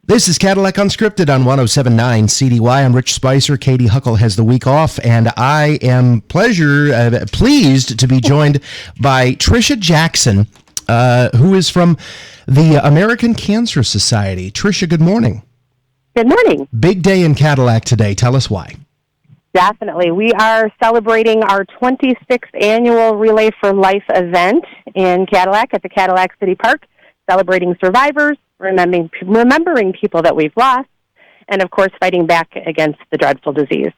This is Cadillac Unscripted on 107.9 CDY. I'm Rich Spicer. Katie Huckle has the week off, and I am pleased to be joined by Trisha Jackson, who is from the American Cancer Society. Trisha, good morning. Good morning. Big day in Cadillac today. Tell us why. Definitely. We are celebrating our 26th annual Relay for Life event in Cadillac at the Cadillac City Park, celebrating survivors, remembering people that we've lost, and, of course, fighting back against the dreadful disease.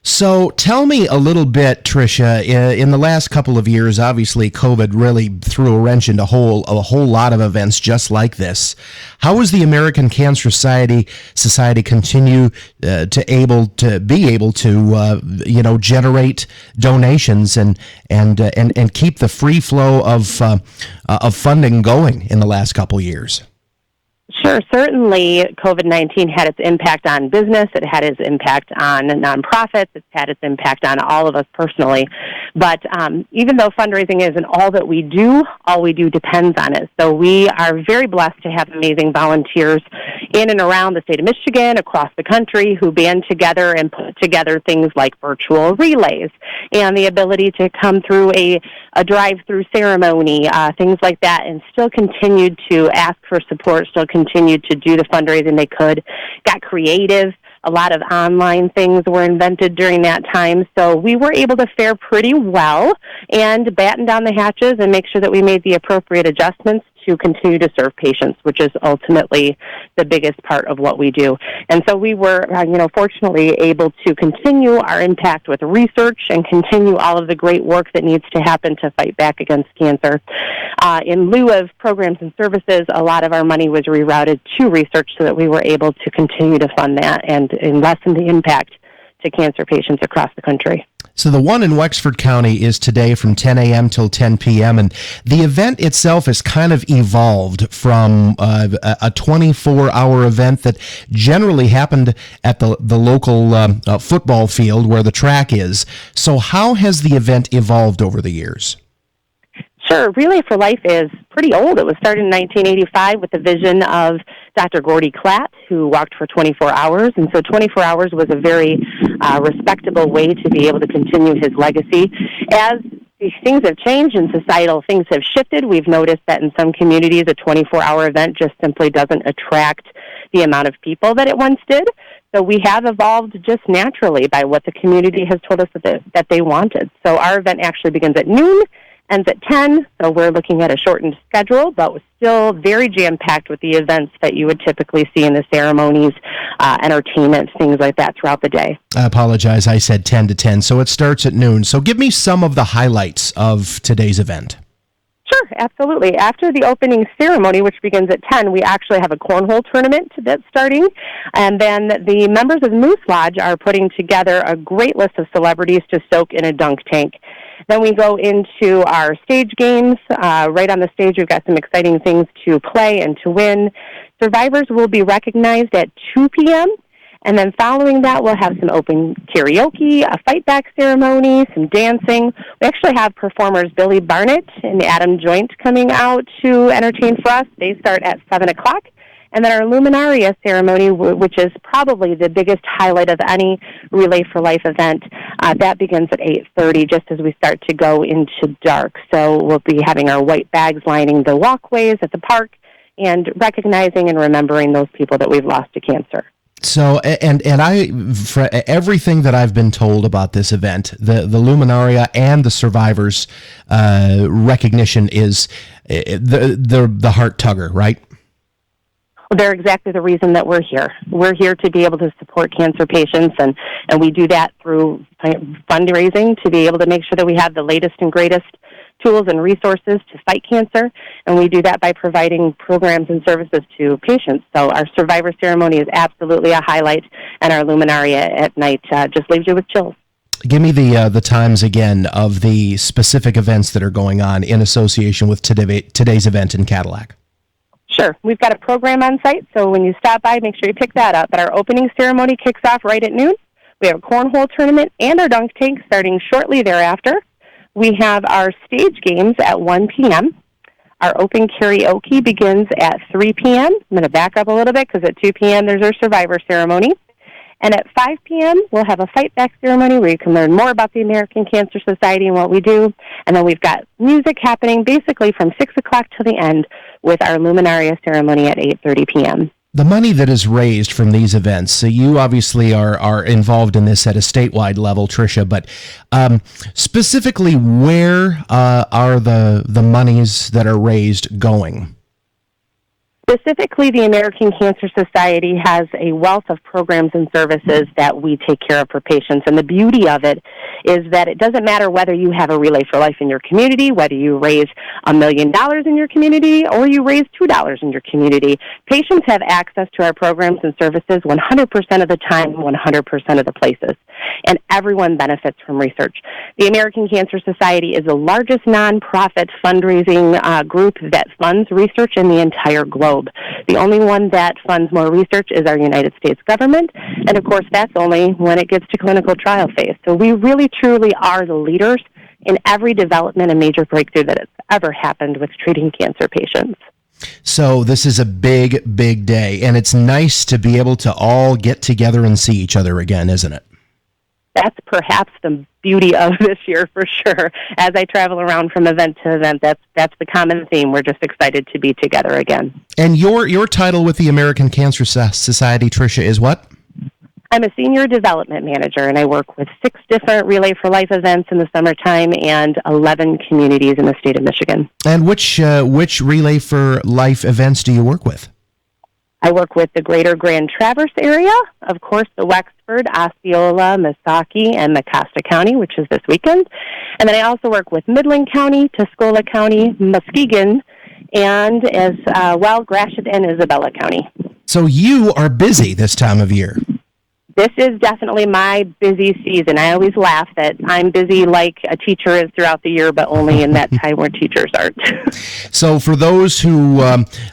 So tell me a little bit, Trisha, in the last couple of years, obviously COVID really threw a wrench into a whole lot of events just like this. How has the American Cancer Society continue to be able to generate donations and keep the free flow of funding going in the last couple years? Sure. Certainly, COVID-19 had its impact on business. It had its impact on nonprofits. It's had its impact on all of us personally. But even though fundraising isn't all we do depends on it. So we are very blessed to have amazing volunteers in and around the state of Michigan, across the country, who band together and put together things like virtual relays and the ability to come through a drive-through ceremony, things like that, and still continued to ask for support, still continued to do the fundraising they could, got creative. A lot of online things were invented during that time, so we were able to fare pretty well and batten down the hatches and make sure that we made the appropriate adjustments to continue to serve patients, which is ultimately the biggest part of what we do. And so we were, fortunately able to continue our impact with research and continue all of the great work that needs to happen to fight back against cancer. In lieu of programs and services, a lot of our money was rerouted to research so that we were able to continue to fund that and lessen the impact to cancer patients across the country. So the one in Wexford County is today from 10 a.m. till 10 p.m. And the event itself has kind of evolved from a 24-hour event that generally happened at the local football field where the track is. So how has the event evolved over the years? Sure. Relay for Life is pretty old. It was started in 1985 with the vision of Dr. Gordy Klatt, who walked for 24 hours. And so 24 hours was a very respectable way to be able to continue his legacy. As these things have changed and societal things have shifted, we've noticed that in some communities a 24-hour event just simply doesn't attract the amount of people that it once did. So we have evolved just naturally by what the community has told us that they wanted. So our event actually begins at noon, ends at 10, so we're looking at a shortened schedule, but was still very jam-packed with the events that you would typically see in the ceremonies, entertainment, things like that throughout the day. I apologize, I said 10 to 10, so it starts at noon. So give me some of the highlights of today's event. Sure, absolutely. After the opening ceremony, which begins at 10, we actually have a cornhole tournament that's starting, and then the members of Moose Lodge are putting together a great list of celebrities to soak in a dunk tank. Then we go into our stage games. Right on the stage, we've got some exciting things to play and to win. Survivors will be recognized at 2 p.m., and then following that, we'll have some open karaoke, a fight-back ceremony, some dancing. We actually have performers Billy Barnett and Adam Joint coming out to entertain for us. They start at 7 o'clock. And then our Luminaria ceremony, which is probably the biggest highlight of any Relay for Life event, that begins at 8:30, just as we start to go into dark. So we'll be having our white bags lining the walkways at the park and recognizing and remembering those people that we've lost to cancer. So, and for everything that I've been told about this event, the Luminaria and the survivors recognition is the heart tugger, right? Well, they're exactly the reason that we're here. We're here to be able to support cancer patients, and we do that through fundraising to be able to make sure that we have the latest and greatest tools and resources to fight cancer, and we do that by providing programs and services to patients. So our survivor ceremony is absolutely a highlight, and our Luminaria at night just leaves you with chills. Give me the times again of the specific events that are going on in association with today's event in Cadillac. Sure. We've got a program on site, so when you stop by, make sure you pick that up. But our opening ceremony kicks off right at noon. We have a cornhole tournament and our dunk tank starting shortly thereafter. We have our stage games at 1 p.m. Our open karaoke begins at 3 p.m. I'm going to back up a little bit because at 2 p.m. there's our survivor ceremony. And at 5 p.m., we'll have a fight back ceremony where you can learn more about the American Cancer Society and what we do. And then we've got music happening basically from 6 o'clock till the end with our Luminaria ceremony at 8:30 p.m. The money that is raised from these events, so you obviously are involved in this at a statewide level, Trisha, but specifically where are the monies that are raised going? Specifically, the American Cancer Society has a wealth of programs and services that we take care of for patients. And the beauty of it is that it doesn't matter whether you have a Relay for Life in your community, whether you raise $1 million in your community, or you raise $2 in your community. Patients have access to our programs and services 100% of the time, 100% of the places. And everyone benefits from research. The American Cancer Society is the largest nonprofit fundraising group that funds research in the entire globe. The only one that funds more research is our United States government, and of course that's only when it gets to clinical trial phase. So we really truly are the leaders in every development and major breakthrough that has ever happened with treating cancer patients. So this is a big, big day, and it's nice to be able to all get together and see each other again, isn't it? That's perhaps the beauty of this year for sure. As I travel around from event to event, that's the common theme. We're just excited to be together again. And your title with the American Cancer Society, Trisha, is what? I'm a senior development manager, and I work with 6 different Relay for Life events in the summertime and 11 communities in the state of Michigan. And which Relay for Life events do you work with? I work with the greater Grand Traverse area, of course, the Wexford, Osceola, Missaukee, and Mecosta County, which is this weekend. And then I also work with Midland County, Tuscola County, Muskegon, and as well, Gratiot and Isabella County. So you are busy this time of year. This is definitely my busy season. I always laugh that I'm busy like a teacher is throughout the year, but only in that time where teachers aren't. So for those who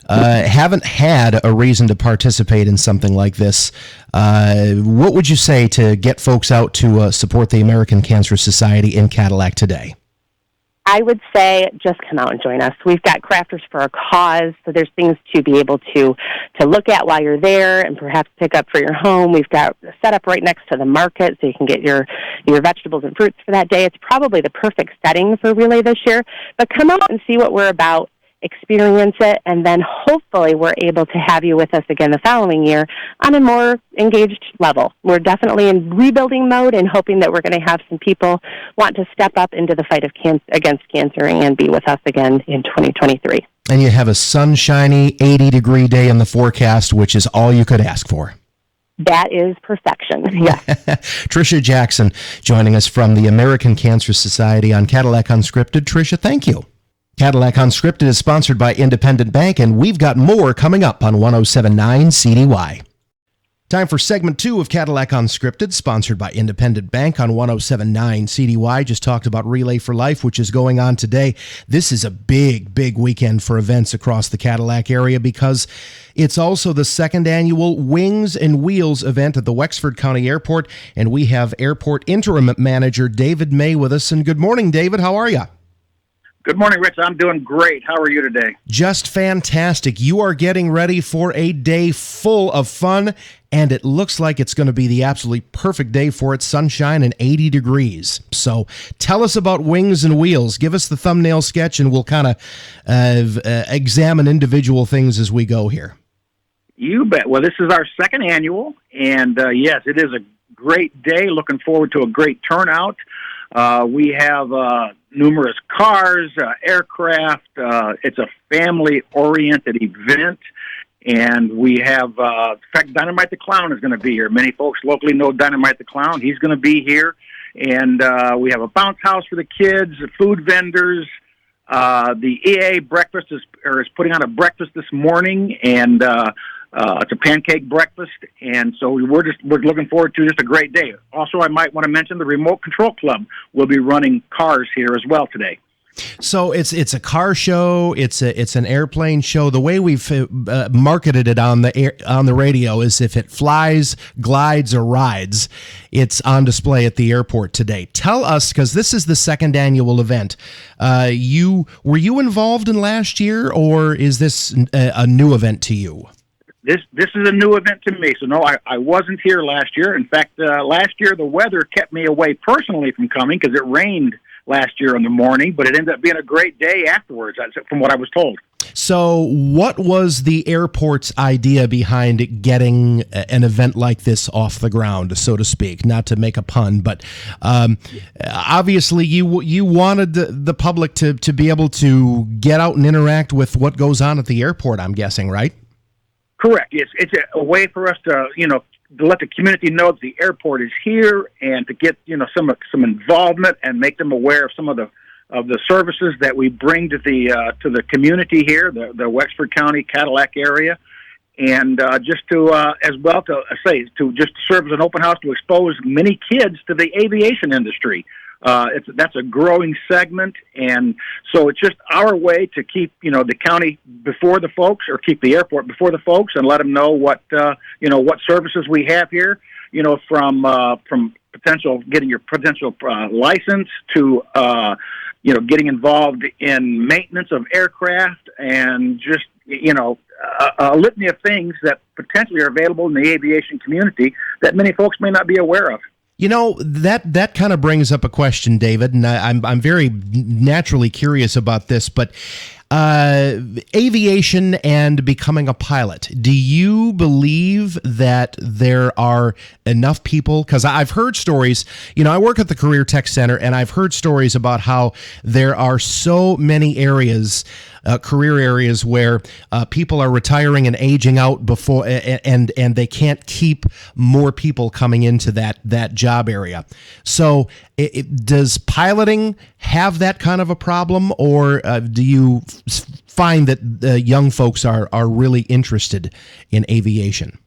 haven't had a reason to participate in something like this, what would you say to get folks out to support the American Cancer Society in Cadillac today? I would say just come out and join us. We've got Crafters for a Cause, so there's things to be able to look at while you're there and perhaps pick up for your home. We've got set up right next to the market so you can get your vegetables and fruits for that day. It's probably the perfect setting for Relay this year, but come out and see what we're about, experience it, and then hopefully we're able to have you with us again the following year on a more engaged level. We're definitely in rebuilding mode and hoping that we're going to have some people want to step up into the fight of against cancer and be with us again in 2023. And you have a sunshiny 80-degree day in the forecast, which is all you could ask for. That is perfection, yeah. Trisha Jackson joining us from the American Cancer Society on Cadillac Unscripted. Trisha, thank you. Cadillac Unscripted is sponsored by Independent Bank, and we've got more coming up on 107.9 CDY. Time for segment 2 of Cadillac Unscripted, sponsored by Independent Bank on 107.9 CDY. Just talked about Relay for Life, which is going on today. This is a big, big weekend for events across the Cadillac area because it's also the second annual Wings and Wheels event at the Wexford County Airport, and we have Airport Interim Manager David May with us. And good morning, David. How are you? Good morning, Rich. I'm doing great. How are you today? Just fantastic. You are getting ready for a day full of fun, and it looks like it's going to be the absolutely perfect day for it, sunshine and 80 degrees. So tell us about Wings and Wheels. Give us the thumbnail sketch, and we'll kind of examine individual things as we go here. You bet. Well, this is our second annual, and yes, it is a great day. Looking forward to a great turnout. We have numerous cars, aircraft. It's a family-oriented event, and we have, in fact, Dynamite the Clown is going to be here. Many folks locally know Dynamite the Clown. He's going to be here, and we have a bounce house for the kids, food vendors. The EA breakfast is putting on a breakfast this morning, and it's a pancake breakfast, and so we're looking forward to just a great day. Also, I might want to mention the Remote Control Club will be running cars here as well today. So it's a car show. It's an airplane show. The way we've marketed it on the radio is if it flies, glides, or rides, it's on display at the airport today. Tell us, because this is the second annual event. Were you involved in last year, or is this a new event to you? This is a new event to me. So no, I wasn't here last year. In fact, last year the weather kept me away personally from coming because it rained last year in the morning, but it ended up being a great day afterwards, from what I was told. So what was the airport's idea behind getting an event like this off the ground, so to speak? Not to make a pun, but obviously you wanted the public to be able to get out and interact with what goes on at the airport, I'm guessing, right? Correct. It's a way for us to let the community know that the airport is here, and to get some involvement and make them aware of some of the services that we bring to the community here, the Wexford County Cadillac area, and just to as well to serve as an open house to expose many kids to the aviation industry. That's a growing segment, and so it's just our way to keep the county before the folks, or keep the airport before the folks, and let them know what services we have here. From getting your potential license to getting involved in maintenance of aircraft, and just a litany of things that potentially are available in the aviation community that many folks may not be aware of. That kind of brings up a question, David, and I'm very naturally curious about this, but aviation and becoming a pilot. Do you believe that there are enough people? Because I've heard stories, I work at the Career Tech Center, and I've heard stories about how there are so many areas, career areas, where people are retiring and aging out before, and they can't keep more people coming into that job area. So does piloting have that kind of a problem, or do you find that young folks are really interested in aviation?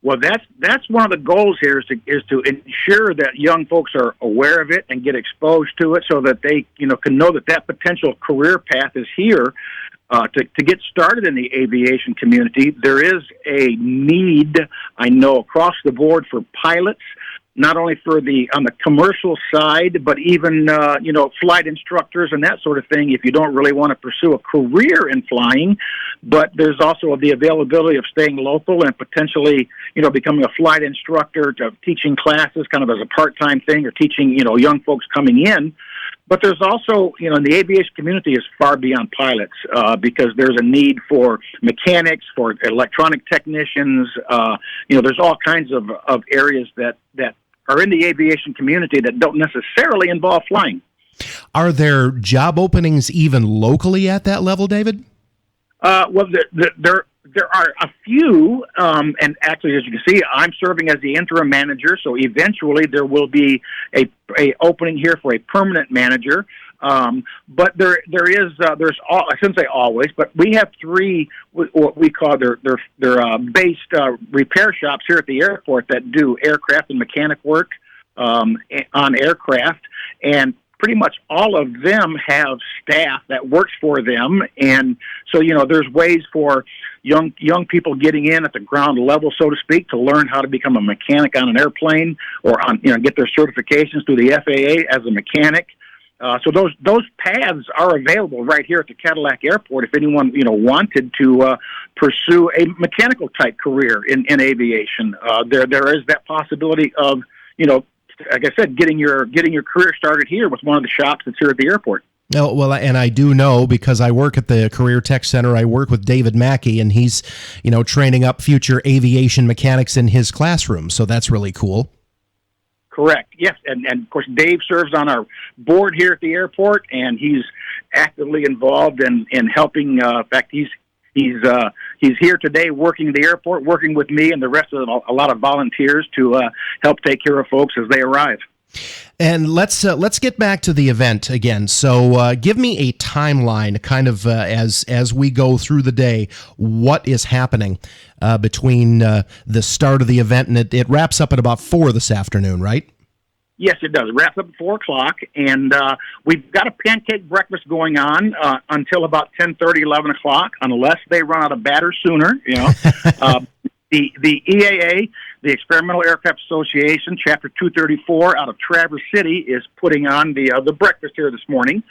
Well, that's one of the goals here is to ensure that young folks are aware of it and get exposed to it, so that they can know that potential career path is here. To get started in the aviation community, there is a need, I know, across the board for pilots, not only on the commercial side, but even flight instructors and that sort of thing, if you don't really want to pursue a career in flying. But there's also the availability of staying local and potentially becoming a flight instructor, to teaching classes kind of as a part-time thing, or teaching young folks coming in. But there's also, in the aviation community is far beyond pilots, because there's a need for mechanics, for electronic technicians. There's all kinds of areas that are in the aviation community that don't necessarily involve flying. Are there job openings even locally at that level, David? Well, there are a few, and actually, as you can see, I'm serving as the interim manager. So eventually, there will be a opening here for a permanent manager. But there's I shouldn't say always, but we have three what we call they're based repair shops here at the airport that do aircraft and mechanic work on aircraft, and pretty much all of them have staff that works for them. And so there's ways for young people getting in at the ground level, so to speak, to learn how to become a mechanic on an airplane, or get their certifications through the FAA as a mechanic. So those paths are available right here at the Cadillac Airport if anyone wanted to pursue a mechanical type career in aviation. There is that possibility of like I said, getting your career started here with one of the shops that's here at the airport. Well, and I do know, because I work at the Career Tech Center. I work with David Mackey, and he's training up future aviation mechanics in his classroom. So that's really cool. Correct. Yes, and of course Dave serves on our board here at the airport, and he's actively involved in helping. In fact, he's here today working the airport, working with me and the rest of a lot of volunteers to help take care of folks as they arrive. And let's get back to the event again. So give me a timeline, kind of as we go through the day. What is happening between the start of the event and it wraps up at about 4 this afternoon, right? Yes, it does. It wraps up at 4 o'clock, and we've got a pancake breakfast going on until about 10:30, 11 o'clock, unless they run out of batter sooner. The EAA, the Experimental Aircraft Association, Chapter 234 out of Traverse City, is putting on the breakfast here this morning.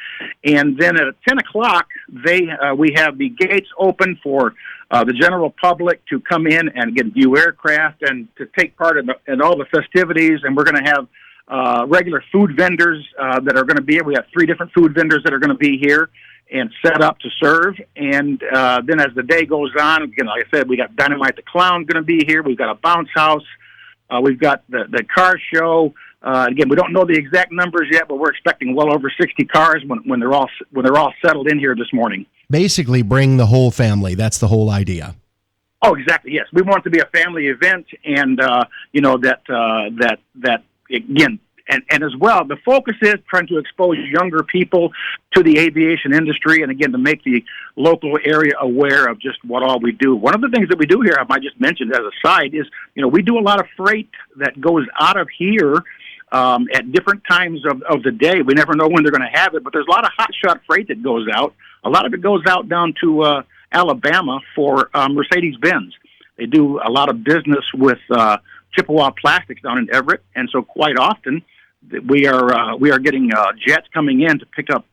And then at 10 o'clock, we have the gates open for the general public to come in and view aircraft and to take part in all the festivities. And we're going to have regular food vendors that are going to be here. We have 3 different food vendors that are going to be here and set up to serve. And then as the day goes on, again, like I said, we got Dynamite the Clown going to be here. We've got a bounce house. We've got the car show. Again, we don't know the exact numbers yet, but we're expecting well over 60 cars when they're all settled in here this morning. Basically, bring the whole family. That's the whole idea. Oh, exactly. Yes, we want it to be a family event, and that again. And as well, the focus is trying to expose younger people to the aviation industry, and again, to make the local area aware of just what all we do. One of the things that we do here, I might just mention as a side, is we do a lot of freight that goes out of here at different times of the day. We never know when they're going to have it, but there's a lot of hotshot freight that goes out. A lot of it goes out down to Alabama for Mercedes-Benz. They do a lot of business with Chippewa Plastics down in Everett, and so quite often we are getting jets coming in to pick up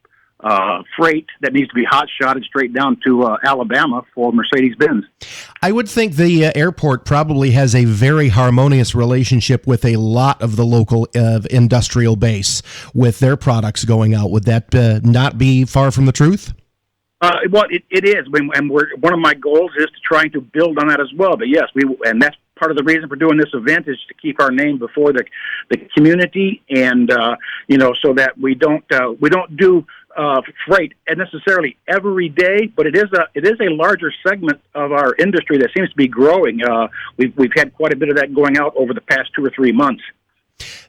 freight that needs to be hot-shotted straight down to Alabama for Mercedes-Benz. I would think the airport probably has a very harmonious relationship with a lot of the local industrial base with their products going out. Would that not be far from the truth? Well, it is, and one of my goals is to try to build on that as well. But yes, and that's part of the reason for doing this event is to keep our name before the community, and so that we don't do freight necessarily every day, but it is a larger segment of our industry that seems to be growing. We've had quite a bit of that going out over the past 2 or 3 months.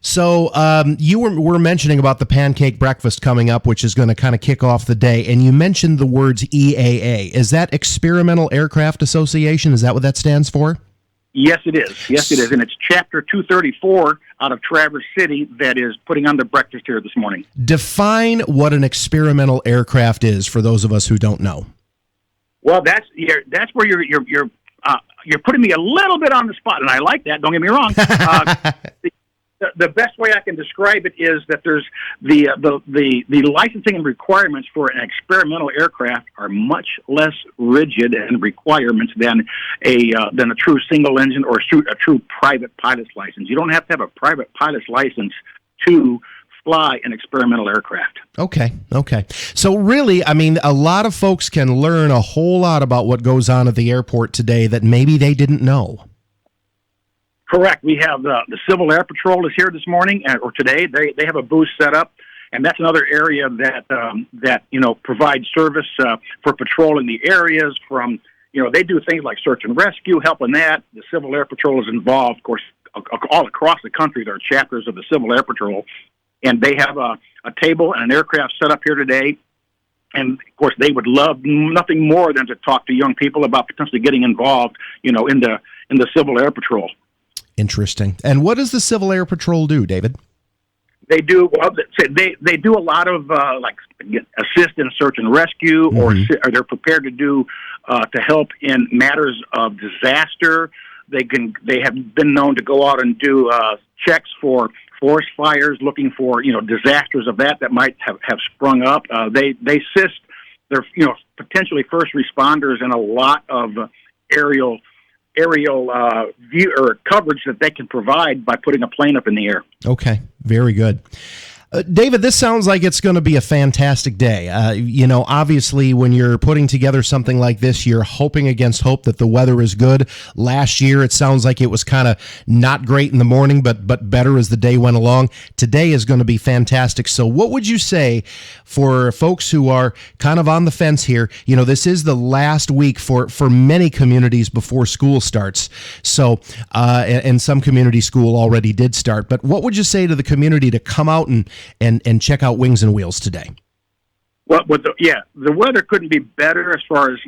So you were mentioning about the pancake breakfast coming up, which is going to kind of kick off the day, and you mentioned the words EAA. Is that Experimental Aircraft Association? Is that what that stands for? Yes, it is. Yes, it is. And it's Chapter 234 out of Traverse City that is putting on the breakfast here this morning. Define what an experimental aircraft is for those of us who don't know. Well, that's where you're putting me a little bit on the spot, and I like that. Don't get me wrong. The best way I can describe it is that there's the licensing and requirements for an experimental aircraft are much less rigid in requirements than a true single engine or a true private pilot's license. You don't have to have a private pilot's license to fly an experimental aircraft. Okay. So really, I mean, a lot of folks can learn a whole lot about what goes on at the airport today that maybe they didn't know. Correct. We have the Civil Air Patrol is here this morning or today. They have a booth set up, and that's another area that provides service for patrolling the areas. From they do things like search and rescue, helping that. The Civil Air Patrol is involved, of course, all across the country. There are chapters of the Civil Air Patrol, and they have a table and an aircraft set up here today. And of course, they would love nothing more than to talk to young people about potentially getting involved, in the Civil Air Patrol. Interesting. And what does the Civil Air Patrol do, David? They do they do a lot of assist in search and rescue, or they're prepared to do to help in matters of disaster. They have been known to go out and do checks for forest fires, looking for disasters of that might have sprung up. They assist their potentially first responders in a lot of aerial view or coverage that they can provide by putting a plane up in the air. Okay, very good. David, this sounds like it's going to be a fantastic day. Obviously, when you're putting together something like this, you're hoping against hope that the weather is good. Last year, it sounds like it was kind of not great in the morning, but better as the day went along. Today is going to be fantastic. So what would you say for folks who are kind of on the fence here? This is the last week for many communities before school starts. So, and some community school already did start. But what would you say to the community to come out and check out Wings and Wheels today? Well, the weather couldn't be better as far as,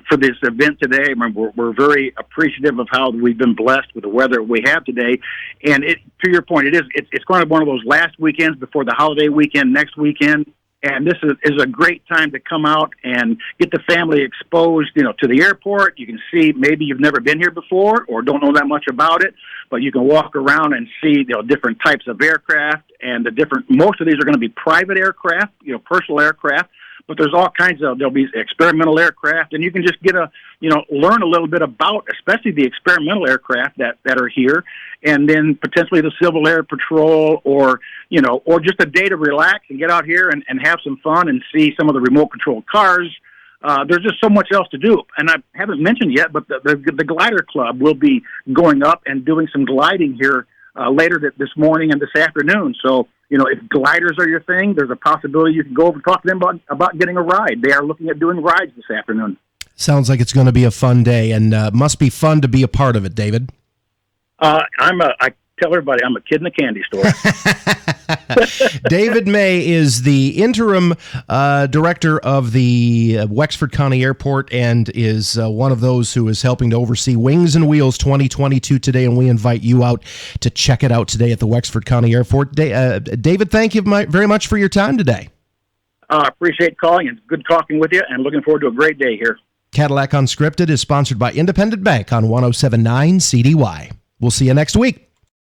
for this event today. I mean, we're very appreciative of how we've been blessed with the weather we have today. And to your point, it's going to be one of those last weekends before the holiday weekend next weekend. And this is a great time to come out and get the family exposed, to the airport. You can see maybe you've never been here before or don't know that much about it, but you can walk around and see, different types of aircraft, and most of these are going to be private aircraft, personal aircraft, but there's all kinds there'll be experimental aircraft, and you can just learn a little bit about, especially the experimental aircraft that are here, and then potentially the Civil Air Patrol, or just a day to relax and get out here and have some fun and see some of the remote controlled cars. There's just so much else to do. And I haven't mentioned yet, but the Glider Club will be going up and doing some gliding here later this morning and this afternoon. So, if gliders are your thing, there's a possibility you can go over and talk to them about getting a ride. They are looking at doing rides this afternoon. Sounds like it's going to be a fun day, and must be fun to be a part of it, David. I tell everybody I'm a kid in a candy store. David May is the interim director of the Wexford County Airport, and is one of those who is helping to oversee Wings and Wheels 2022 today, and we invite you out to check it out today at the Wexford County Airport. David, thank you very much for your time today. I appreciate calling, and good talking with you, and looking forward to a great day here. Cadillac Unscripted is sponsored by Independent Bank on 107.9 CDY. We'll see you next week.